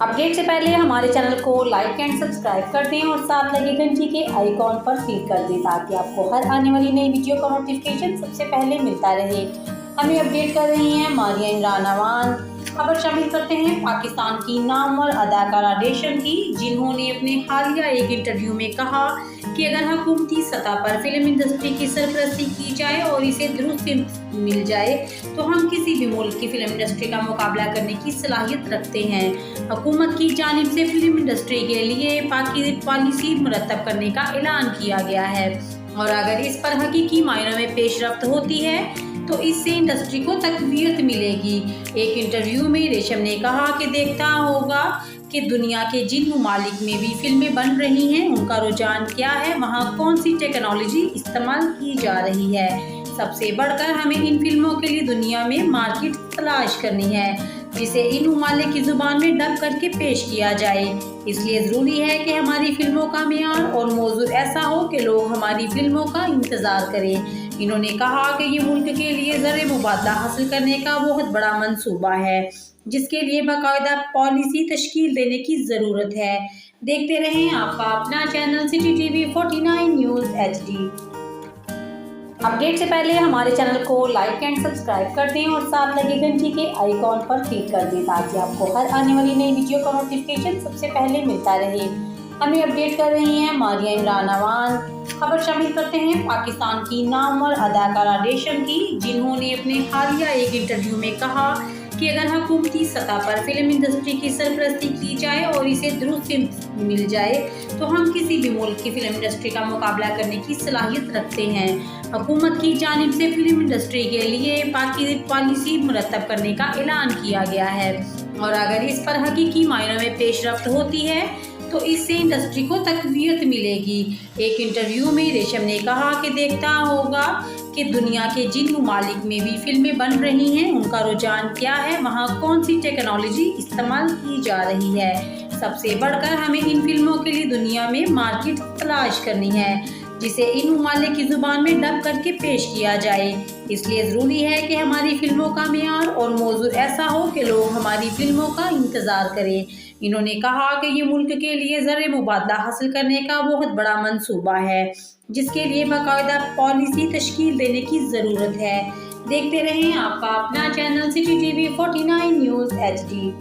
Update से पहले हमारे चैनल को लाइक एंड सब्सक्राइब कर दें और साथ लगे घंटी के आइकॉन पर क्लिक कर दें ताकि आपको हर आने वाली नई वीडियो का नोटिफिकेशन सबसे पहले मिलता रहे। हमें अपडेट कर रही हैं मारिया इमरान अवान। खबर शामिल करते हैं पाकिस्तान की नामवर अदाकारा रेशम की, जिन्होंने अपने हालिया एक इंटरव्यू में कहा कि अगर हुकूमती सतह पर फिल्म इंडस्ट्री की सरपरस्ती की जाए और इसे दुरुस्त फिल्म मिल जाए तो हम किसी भी मुल्क की फिल्म इंडस्ट्री का मुकाबला करने की सलाहियत रखते हैं। हुकूमत की जानिब से फिल्म इंडस्ट्री के लिए पॉलिसी मुरतब करने का ऐलान किया गया है और अगर इस पर हकीकी मायनों में पेशरफ्त होती है तो इससे इंडस्ट्री को तक़वियत मिलेगी। एक इंटरव्यू में रेशम ने कहा कि देखता होगा कि दुनिया के जिन ममालिक में भी फिल्में बन रही हैं उनका रुझान क्या है, वहाँ कौन सी टेक्नोलॉजी इस्तेमाल की जा रही है। सबसे बढ़कर हमें इन फिल्मों के लिए दुनिया में मार्केट तलाश करनी है जिसे इन ममालिक की ज़ुबान में डब करके पेश किया जाए। इसलिए ज़रूरी है कि हमारी फिल्मों का मेयार और मौजू ऐसा हो कि लोग हमारी फिल्मों का इंतज़ार करें। इन्होंने कहा कि ये मुल्क के लिए ज़र मुबादला हासिल करने का बहुत बड़ा मंसूबा है जिसके लिए बाकायदा पॉलिसी तश्कील देने की ज़रूरत है। देखते रहें आपका अपना channel city TV 49 news HD। Update से पहले हमारे चैनल को लाइक एंड सब्सक्राइब कर दें और साथ लगे घंटी के आइकॉन पर क्लिक कर दें ताकि आपको हर आने वाली नई वीडियो का नोटिफिकेशन सबसे पहले मिलता रहे। हमें अपडेट कर रही हैं मारिया इमरान अवान। खबर शामिल करते हैं पाकिस्तान की नामवर अदाकारा रेशम की, जिन्होंने अपने हालिया एक इंटरव्यू में कहा कि अगर हुकूमती सतह पर फिल्म इंडस्ट्री की सरपरस्ती की जाए और इसे दुरुस्त फिल्म मिल जाए तो हम किसी भी मुल्क की फिल्म इंडस्ट्री का मुकाबला करने की सलाहियत रखते हैं। हुकूमत की जानिब से फिल्म इंडस्ट्री के लिए पॉलिसी मुरतब करने का ऐलान किया गया है और अगर इस पर हकीकी मायनों में पेशरफ्त होती है तो इससे इंडस्ट्री को तक़वियत मिलेगी। एक इंटरव्यू में रेशम ने कहा कि देखता होगा कि दुनिया के जिन ममालिक में भी फिल्में बन रही हैं उनका रुझान क्या है, वहाँ कौन सी टेक्नोलॉजी इस्तेमाल की जा रही है। सबसे बढ़कर हमें इन फिल्मों के लिए दुनिया में मार्केट तलाश करनी है जिसे इन ममालिक की ज़ुबान में डब करके पेश किया जाए। इसलिए ज़रूरी है कि हमारी फिल्मों का मेयार और मौजू ऐसा हो कि लोग हमारी फिल्मों का इंतज़ार करें। इन्होंने कहा कि ये मुल्क के लिए ज़र मुबादला हासिल करने का बहुत बड़ा मंसूबा है जिसके लिए बाकायदा पॉलिसी तश्कील देने की ज़रूरत है। देखते रहें आपका अपना channel city TV 49 news HD।